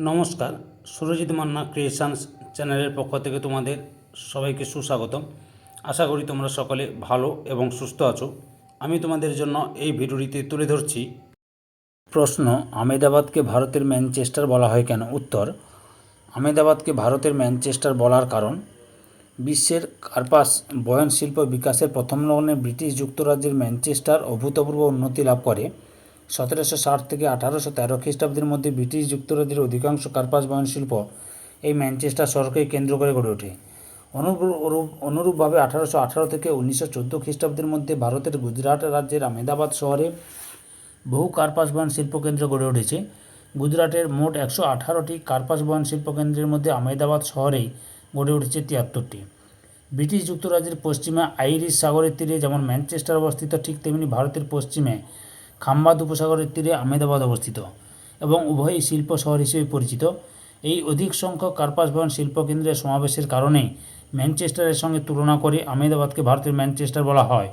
নমস্কার, সুরজিৎ মান্না ক্রিয়েশনস চ্যানেলের পক্ষ থেকে তোমাদের সবাইকে সুস্বাগতম। আশা করি তোমরা সকলে ভালো এবং সুস্থ আছো। আমি তোমাদের জন্য এই ভিডিওটিতে তুলে ধরছি প্রশ্ন, আহমেদাবাদকে ভারতের ম্যানচেস্টার বলা হয় কেন? উত্তর, আহমেদাবাদকে ভারতের ম্যানচেস্টার বলার কারণ, বিশ্বের কার্পাস বয়নশিল্প বিকাশের প্রথম লগ্নে ব্রিটিশ যুক্তরাজ্যের ম্যানচেস্টার অভূতপূর্ব উন্নতি লাভ করে। 1760 থেকে 1813 খ্রিস্টাব্দের মধ্যে ব্রিটিশ যুক্তরাজ্যের অধিকাংশ কার্পাস বয়নশিল্প এই ম্যানচেস্টার শহরকে কেন্দ্র করে গড়ে ওঠে। অনুরূপভাবে 1818 থেকে 1914 খ্রিস্টাব্দের মধ্যে ভারতের গুজরাট রাজ্যের আহমেদাবাদ শহরে বহু কার্পাস বয়ন শিল্পকেন্দ্র গড়ে উঠেছে। গুজরাটের মোট 118টি কার্পাস বয়ন শিল্পকেন্দ্রের মধ্যে আহমেদাবাদ শহরেই গড়ে উঠেছে 73টি। ব্রিটিশ যুক্তরাজ্যের পশ্চিমে আইরিশ সাগরের তীরে যেমন ম্যানচেস্টার অবস্থিত, ঠিক তেমনি ভারতের পশ্চিমে খাম্বাদ উপসাগরের তীরে আহমেদাবাদ অবস্থিত এবং উভয়ই শিল্প শহর হিসেবে পরিচিত। এই অধিক সংখ্যক কার্পাস বয়ন শিল্পকেন্দ্রের সমাবেশের কারণে ম্যানচেস্টারের সঙ্গে তুলনা করে আহমেদাবাদকে ভারতের ম্যানচেস্টার বলা হয়।